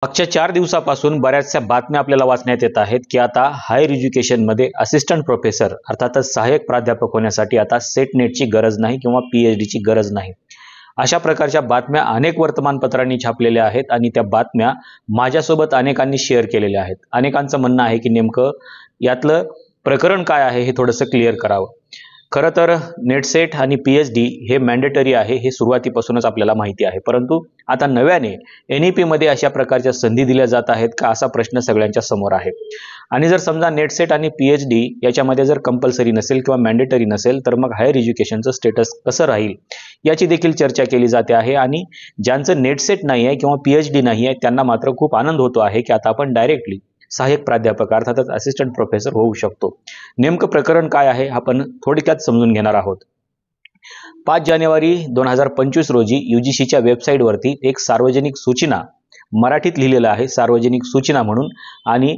मागच्या 4 दिवसापासून बऱ्याचशा बातम्या आपल्याला वाचण्यात येत आहेत की आता हायर एज्युकेशनमध्ये असिस्टंट प्रोफेसर अर्थातच सहाय्यक प्राध्यापक होण्यासाठी आता सेट नेटची गरज नाही किंवा पीएचडीची गरज नाही. अशा प्रकारच्या बातम्या अनेक वर्तमानपत्रांनी छापलेल्या आहेत आणि त्या बातम्या माझ्यासोबत अनेकांनी शेअर केलेल्या आहेत. अनेकांचं म्हणणं आहे की नेमकं यातलं प्रकरण काय आहे हे थोडंसं क्लिअर करावं. खरं तर नेट सेट आणि पीएचडी हे मॅन्डेटरी आहे हे सुरुवातीपासूनच आपल्याला माहिती आहे, परंतु आता नव्याने एनईपी मध्ये अशा प्रकारच्या संधी दिल्या जात आहेत का असा प्रश्न सगळ्यांच्या समोर आहे. आणि जर समजा नेट सेट आणि पीएचडी याच्यामध्ये जर कंपल्सरी नसेल किंवा मॅन्डेटरी नसेल तर मग हायर एज्युकेशनचं स्टेटस कसं राहील याची देखील चर्चा केली जाते आहे. आणि ज्यांचं नेट सेट नाही आहे किंवा पीएचडी नाही आहे त्यांना मात्र खूप आनंद होतो आहे की आता आपण डायरेक्टली सहाय्यक प्राध्यापक अर्थातच असिस्टंट प्रोफेसर होऊ शकतो. नेमकं प्रकरण काय आहे आपण थोडक्यात समजून घेणार आहोत. 5 जानेवारी 2025 रोजी यूजीसीच्या वेबसाईटवरती एक सार्वजनिक सूचना मराठीत लिहिलेलं आहे, सार्वजनिक सूचना म्हणून, आणि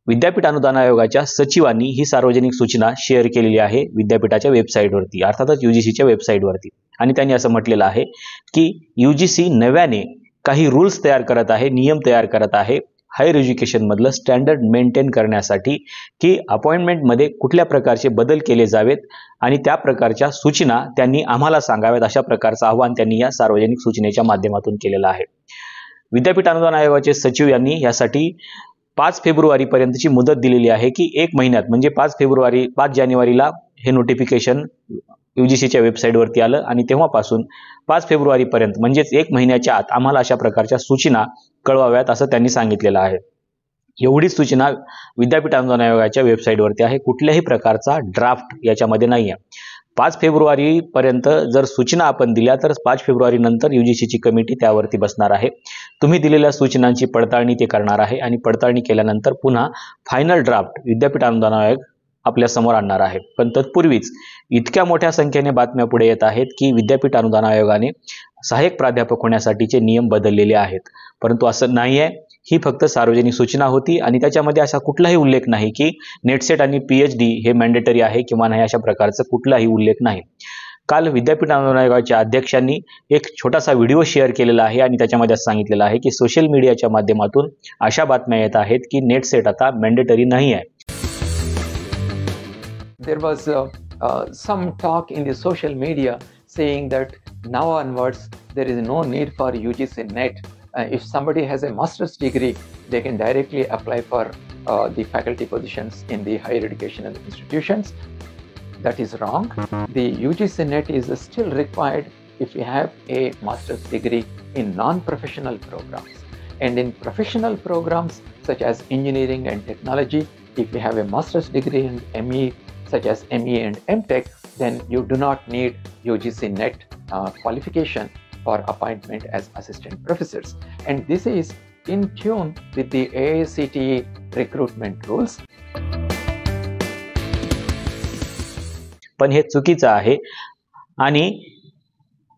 विद्यापीठ अनुदान आयोगाच्या सचिवांनी ही सार्वजनिक सूचना शेअर केलेली आहे विद्यापीठाच्या वेबसाईटवरती अर्थातच यूजीसीच्या वेबसाईटवरती. आणि त्यांनी असं म्हटलेलं आहे की यूजीसी नव्याने काही रूल्स तयार करत आहे, नियम तयार करत आहे हायर एज्युकेशन मधलं स्टँडर्ड मेंटेन करण्यासाठी की अपॉइंटमेंटमध्ये कुठल्या प्रकारचे बदल केले जावेत आणि त्या प्रकारच्या सूचना त्यांनी आम्हाला सांगाव्यात, अशा प्रकारचं आवाहन त्यांनी या सार्वजनिक सूचनेच्या माध्यमातून केलेलं आहे. विद्यापीठ अनुदान आयोगाचे सचिव यांनी यासाठी 5 फेब्रुवारीपर्यंतची मुदत दिलेली आहे की 1 महिन्यात म्हणजे 5 जानेवारीला हे नोटिफिकेशन यूजीसीच्या वेबसाईटवरती आलं आणि तेव्हापासून 5 फेब्रुवारीपर्यंत म्हणजेच 1 महिन्याच्या आत आम्हाला अशा प्रकारच्या सूचना कळवाव्यात असं त्यांनी सांगितलेलं आहे. एवढीच सूचना विद्यापीठ अनुदान आयोगाच्या वेबसाईटवरती आहे, कुठल्याही प्रकारचा ड्राफ्ट याच्यामध्ये नाही आहे. 5 फेब्रुवारीपर्यंत जर सूचना आपण दिल्या तर 5 फेब्रुवारी नंतर यूजीसीची कमिटी त्यावरती बसणार आहे. तुम्ही दिलेल्या सूचनांची पडताळणी ते करणार आहे आणि पडताळणी केल्यानंतर पुन्हा फायनल ड्राफ्ट विद्यापीठ अनुदान आयोग आपल्या समोर आणणार आहे. पण तत्पूर्वीच इतक्या मोठ्या संख्येने बातम्या पुढे येत आहेत की विद्यापीठ अनुदान आयोगाने सहाय्यक प्राध्यापक होण्यासाठीचे नियम बदललेले आहेत, परंतु असं नाही आहे. ही फक्त सार्वजनिक सूचना होती आणि त्याच्यामध्ये असा कुठलाही उल्लेख नाही की नेटसेट आणि पीएचडी हे मॅन्डेटरी आहे किंवा नाही, अशा प्रकारचा कुठलाही उल्लेख नाही. काल विद्यापीठ अनुदान आयोगाच्या अध्यक्षांनी एक छोटासा व्हिडिओ शेअर केलेला आहे आणि त्याच्यामध्ये असं सांगितलेलं आहे की सोशल मीडियाच्या माध्यमातून अशा बातम्या येत आहेत की नेटसेट आता मॅन्डेटरी नाही आहे. There was some talk in the social media saying that now onwards there is no need for UGC NET. If somebody has a master's degree, they can directly apply for the faculty positions in the higher educational institutions. That is wrong. The UGC NET is still required if you have a master's degree in non-professional programs. And in professional programs such as engineering and technology, if you have a master's degree in ME such as ME and MTech, then you do not need UGC NET qualification for appointment as assistant professors. And this is in tune with the AICTE recruitment rules. पण हे चुकीचं आहे आणि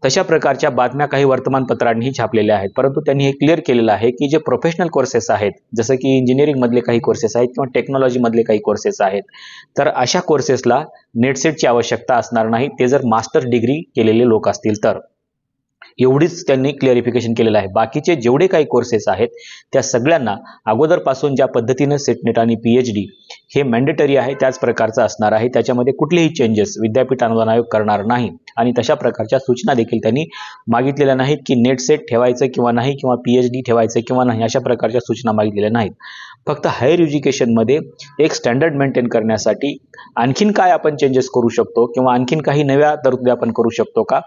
तशा प्रकारच्या बातम्या काही वर्तमानपत्रांनी छापलेल्या आहेत, परंतु त्यांनी हे क्लिअर केलेलं आहे की जे प्रोफेशनल कोर्सेस आहेत जसं की इंजिनिअरिंग मधले काही कोर्सेस आहेत किंवा टेक्नॉलॉजी मधले काही कोर्सेस आहेत तर अशा कोर्सेसला नेटसेटची आवश्यकता असणार नाही, ते जर मास्टर डिग्री केलेले लोक असतील तर. एवढीच त्यांनी क्लिअरिफिकेशन केलेलं आहे. बाकीचे जेवढे काही कोर्सेस आहेत त्या सगळ्यांना अगोदरपासून ज्या पद्धतीने सेटनेट आणि पीएचडी हे मॅन्डेटरी आहे त्याच प्रकारचं असणार आहे. त्याच्यामध्ये कुठलेही चेंजेस विद्यापीठ अनुदान आयोग करणार नाही आणि तशा प्रकारच्या सूचना देखील त्यांनी मागितलेल्या नाहीत की नेट सेट ठेवायचं किंवा नाही किंवा पीएचडी ठेवायचं किंवा नाही, अशा प्रकारच्या सूचना मागितलेल्या नाहीत. फक्त हायर एज्युकेशनमध्ये एक स्टँडर्ड मेंटेन करण्यासाठी आणखीन काय आपण चेंजेस करू शकतो किंवा आणखीन काही नव्या तरतुदी आपण करू शकतो का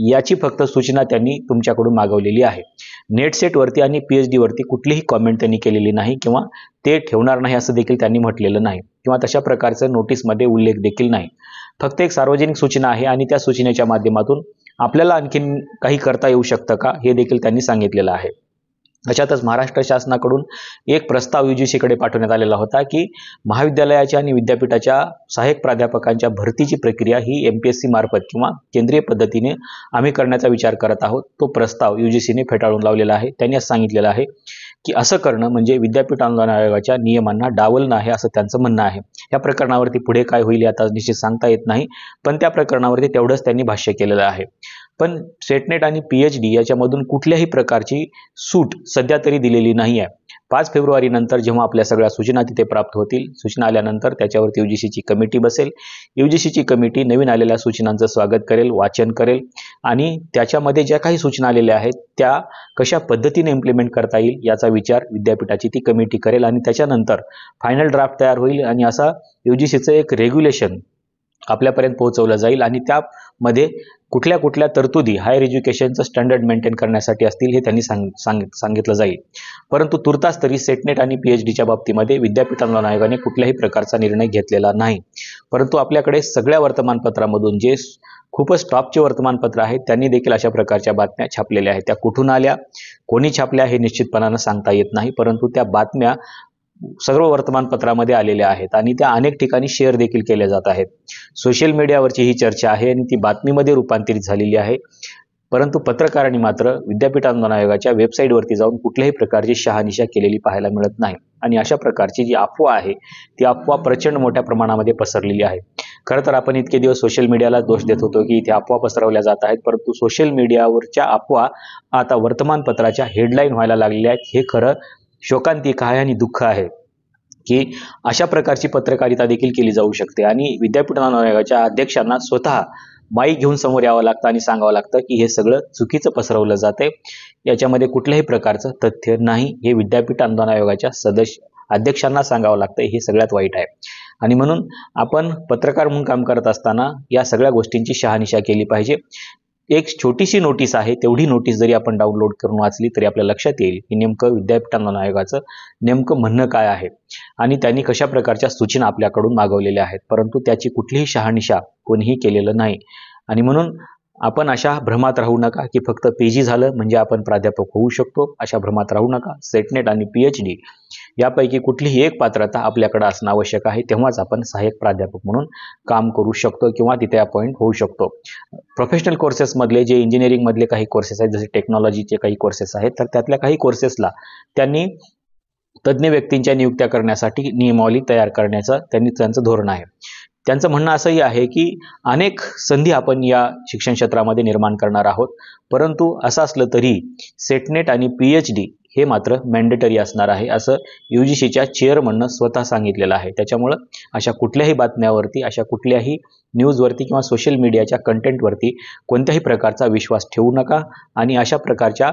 याची फक्त सूचना त्यांनी तुमच्याकडून मागवलेली आहे. नेट सेटवरती आणि पीएचडी वरती कुठलीही कॉमेंट त्यांनी केलेली नाही किंवा ते ठेवणार नाही असं देखील त्यांनी म्हटलेलं नाही किंवा तशा प्रकारचं नोटीसमध्ये उल्लेख देखील नाही. फक्त एक सार्वजनिक सूचना आहे आणि त्या सूचनेच्या माध्यमातून आपल्याला आणखीन काही करता येऊ शकतं का हे देखील त्यांनी सांगितलेलं आहे. अशातच महाराष्ट्र शासनाकडून एक प्रस्ताव यूजीसीकडे पाठवण्यात आलेला होता की महाविद्यालयाच्या आणि विद्यापीठाच्या सहाय्यक प्राध्यापकांच्या भरतीची प्रक्रिया ही एमपीएससी मार्फत किंवा केंद्रीय पद्धतीने आम्ही करण्याचा विचार करत आहोत. तो प्रस्ताव यूजीसीने फेटाळून लावलेला आहे. त्यांनी असं सांगितलेलं आहे की असं करणं म्हणजे विद्यापीठ अनुदान आयोगाच्या नियमांना डावलणं आहे असं त्यांचं म्हणणं आहे. या प्रकरणावरती पुढे काय होईल आता निश्चित सांगता येत नाही, पण त्या प्रकरणावरती तेवढंच त्यांनी भाष्य केलेलं आहे. पण सेटनेट आणि PhD याच्यामधून कुठल्याही प्रकारची सूट सध्या तरी दिलेली नाही आहे. 5 फेब्रुवारी नंतर जेव्हा आपल्या सगळ्या सूचना तिथे प्राप्त होतील, सूचना आल्यानंतर त्याच्यावरती UGCची कमिटी बसेल. UGCची कमिटी नवीन आलेल्या सूचनांचं स्वागत करेल, वाचन करेल आणि त्याच्यामध्ये ज्या काही सूचना आलेल्या आहेत त्या कशा पद्धतीने इम्प्लिमेंट करता येईल याचा विचार विद्यापीठाची ती कमिटी करेल आणि त्याच्यानंतर फायनल ड्राफ्ट तयार होईल आणि असा UGCचं एक रेग्युलेशन आपल्यापर्यंत पोहोचवलं जाईल आणि त्यामध्ये कुठल्या कुठल्या तरतुदी हायर एज्युकेशनचं स्टँडर्ड मेंटेन करण्यासाठी असतील हे त्यांनी सांगितलं जाईल. परंतु तुर्तास तरी सेटनेट आणि PhDच्या बाबतीमध्ये विद्यापीठ अनुदान आयोगाने कुठल्याही प्रकारचा निर्णय घेतलेला नाही. परंतु आपल्याकडे सगळ्या वर्तमानपत्रामधून जे खूपच टॉपचे वर्तमानपत्र आहेत त्यांनी देखील अशा प्रकारच्या बातम्या छापलेल्या आहेत. त्या कुठून आल्या, कोणी छापल्या हे निश्चितपणानं सांगता येत नाही, परंतु त्या बातम्या सर्व वर्तमानपत्रामध्ये आलेल्या आहेत आणि त्या अनेक ठिकाणी शेअर देखील केल्या जात आहेत. सोशल मीडियावरची ही चर्चा आहे आणि ती बातमीमध्ये रूपांतरित झालेली आहे. परंतु पत्रकारांनी मात्र विद्यापीठ अनुदान आयोगाच्या वेबसाईटवरती जाऊन कुठल्याही प्रकारची शहानिशा केलेली पाहायला मिळत नाही आणि अशा प्रकारची जी अफवा आहे ती अफवा प्रचंड मोठ्या प्रमाणामध्ये पसरलेली आहे. खरं तर आपण इतके दिवस सोशल मीडियाला दोष देत होतो की इथे अफवा पसरवल्या जात आहेत, परंतु सोशल मीडियावरच्या अफवा आता वर्तमानपत्राच्या हेडलाईन व्हायला लागलेल्या आहेत. हे खरं शोकांतिक आहे आणि दुःख आहे की अशा प्रकारची पत्रकारिता देखील केली जाऊ शकते आणि विद्यापीठ अनुदान आयोगाच्या अध्यक्षांना स्वतः माईक घेऊन समोर यावं लागतं आणि सांगावं लागतं की हे सगळं चुकीचं पसरवलं जातंय, याच्यामध्ये कुठल्याही प्रकारचं तथ्य नाही. हे विद्यापीठ अनुदान आयोगाच्या अध्यक्षांना सांगावं लागतं. हे सगळ्यात वाईट आहे आणि म्हणून आपण पत्रकार म्हणून काम करत असताना या सगळ्या गोष्टींची शहानिशा केली पाहिजे. एक छोटीशी नोटीस आहे, तेवढी नोटीस जरी आपण डाउनलोड करून वाचली तरी आपल्या लक्षात येईल की नेमकं विद्यापीठ अनुदान आयोगाचं नेमकं म्हणणं काय आहे आणि त्यांनी कशा प्रकारच्या सूचना आपल्याकडून मागवलेल्या आहेत. परंतु त्याची कुठलीही शहानिशा कोणीही केलेलं नाही आणि म्हणून आपण अशा भ्रमात राहू नका की फक्त PG झालं म्हणजे आपण प्राध्यापक होऊ शकतो. अशा भ्रमात राहू नका. सेटनेट आणि PhD यापैकी कुठलीही एक पात्रता आपल्याकडे असणं आवश्यक आहे, तेव्हाच आपण सहाय्यक प्राध्यापक म्हणून काम करू शकतो किंवा तिथे अपॉइंट होऊ शकतो. प्रोफेशनल कोर्सेसमधले जे इंजिनिअरिंगमधले काही कोर्सेस आहेत, जसे टेक्नॉलॉजीचे काही कोर्सेस आहेत, तर त्यातल्या काही कोर्सेसला त्यांनी तज्ज्ञ व्यक्तींच्या नियुक्त्या करण्यासाठी नियमावली तयार करण्याचं त्यांचं धोरण आहे. त्यांचं म्हणणं असंही आहे की अनेक संधी आपण या शिक्षण क्षेत्रामध्ये निर्माण करणार आहोत, परंतु असं असलं तरी सेटनेट आणि PhD हे मात्र मॅन्डेटरी असणार आहे असं UGCच्या चेअरमननं स्वतः सांगितलेलं आहे. त्याच्यामुळं अशा कुठल्याही बातम्यावरती, अशा कुठल्याही न्यूजवरती किंवा सोशल मीडियाच्या कंटेंटवरती कोणत्याही प्रकारचा विश्वास ठेवू नका आणि अशा प्रकारच्या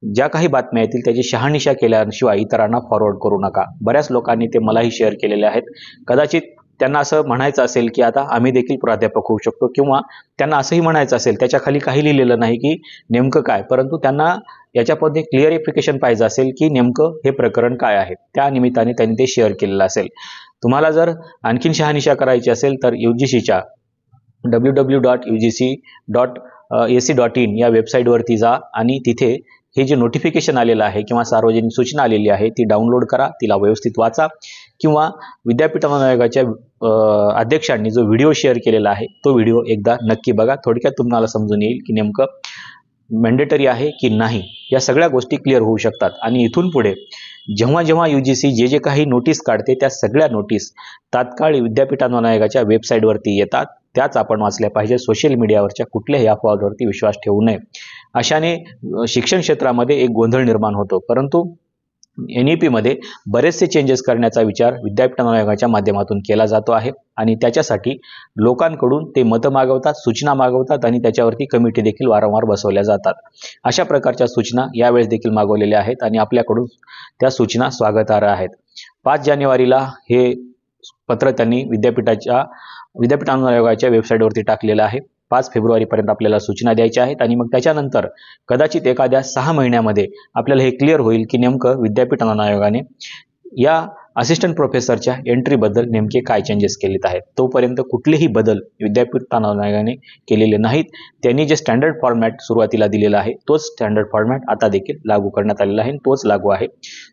ज्या काही बातम्या येतील त्याची शहानिशा केल्याशिवाय इतरांना फॉरवर्ड करू नका. बऱ्याच लोकांनी ते मलाही शेअर केलेले आहेत. कदाचित त्यांना असं म्हणायचं असेल की आता आम्ही देखील प्राध्यापक होऊ शकतो किंवा त्यांना असंही म्हणायचं असेल, त्याच्या खाली काही लिहिलेलं नाही की नेमकं काय, परंतु त्यांना याच्यामध्ये क्लिअरिफिकेशन पाहिजे असेल की नेमकं हे प्रकरण काय आहे. त्या निमित्ताने त्यांनी ते शेअर केलेलं असेल. तुम्हाला जर आणखीन शहानिशा करायची असेल तर UGCच्या www.ugc.ac.in या वेबसाईटवरती जा आणि तिथे हे जे नोटिफिकेशन आलेलं आहे किंवा सार्वजनिक सूचना आलेली आहे ती डाउनलोड करा, तिला व्यवस्थित वाचा किंवा विद्यापीठ अनुदान आयोगाच्या अध्यक्षांनी जो व्हिडिओ शेअर केलेला आहे तो व्हिडिओ एकदा नक्की बघा. थोडक्यात तुम्हाला समजून येईल की नेमकं मॅन्डेटरी आहे की नाही. या सगळ्या गोष्टी क्लिअर होऊ शकतात आणि इथून पुढे जेव्हा जेव्हा UGC जे काही नोटीस काढते त्या सगळ्या नोटीस तात्काळ विद्यापीठ अनुदान आयोगाच्या वेबसाईटवरती येतात, त्याच आपण वाचल्या पाहिजे. सोशल मीडियावरच्या कुठल्याही अफवावरती विश्वास ठेवू नये. अशाने शिक्षण क्षेत्रामध्ये एक गोंधळ निर्माण होतो. परंतु NEP मध्ये बरेचसे चेंजेस करण्याचा विचार विद्यापीठ अनुदान आयोगाच्या माध्यमातून केला जातो आहे आणि त्याच्यासाठी लोकांकडून ते मतं मागवतात, सूचना मागवतात आणि त्याच्यावरती कमिटी देखील वारंवार बसवल्या जातात. अशा प्रकारच्या सूचना यावेळेस देखील मागवलेल्या आहेत आणि आपल्याकडून त्या सूचना स्वागतार्ह आहेत. 5 जानेवारीला हे पत्र त्यांनी विद्यापीठ अनुदान आयोगाच्या वेबसाईटवरती टाकलेलं आहे. 5 फेब्रुवारीपर्यंत आपल्याला सूचना द्यायच्या आहेत आणि मग त्याच्यानंतर कदाचित एखाद्या 6 महिन्यामध्ये आपल्याला हे क्लिअर होईल की नेमकं विद्यापीठ अनुदान आयोगाने या असिस्टंट प्रोफेसरच्या एंट्रीबद्दल नेमके काय चेंजेस केलेत आहेत. तोपर्यंत कुठलेही बदल विद्यापीठ अनुदान आयोगाने केलेले नाहीत. त्यांनी जे स्टँडर्ड फॉर्मॅट सुरुवातीला दिलेला आहे तोच स्टँडर्ड फॉर्मॅट आता देखील लागू करण्यात आलेला आहे, तोच लागू आहे.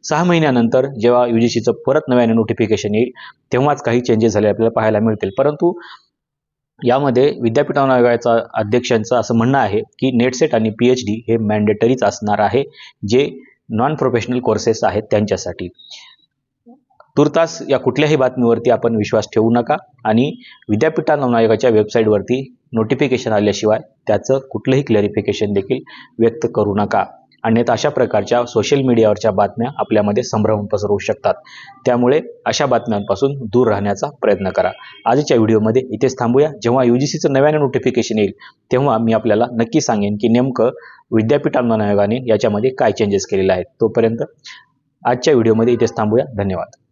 6 महिन्यानंतर जेव्हा UGCचं परत नव्याने नोटिफिकेशन येईल तेव्हाच काही चेंजेस झाले आपल्याला पाहायला मिळतील. परंतु यामध्ये विद्यापीठ अनुदान आयोगाच्या अध्यक्षांचं असं म्हणणं आहे की नेटसेट आणि PhD हे मॅन्डेटरीच असणार आहे, जे नॉन प्रोफेशनल कोर्सेस आहेत त्यांच्यासाठी. तुर्तास या कुठल्याही बातमीवरती आपण विश्वास ठेवू नका आणि विद्यापीठ अनुदान आयोगाच्या वेबसाईटवरती नोटिफिकेशन आल्याशिवाय त्याचं कुठलंही क्लॅरिफिकेशन देखील व्यक्त करू नका. अन्यथा अशा प्रकारच्या सोशल मीडियावरच्या बातम्या आपल्यामध्ये संभ्रम पसरवू शकतात. त्यामुळे अशा बातम्यांपासून दूर राहण्याचा प्रयत्न करा. आजच्या व्हिडिओमध्ये इथेच थांबूया. जेव्हा UGCचं नव्याने नोटिफिकेशन येईल तेव्हा मी आपल्याला नक्की सांगेन की नेमकं विद्यापीठ अनुदान आयोगाने याच्यामध्ये काय चेंजेस केलेले आहेत. तोपर्यंत आजच्या व्हिडिओमध्ये इथेच थांबूया. धन्यवाद.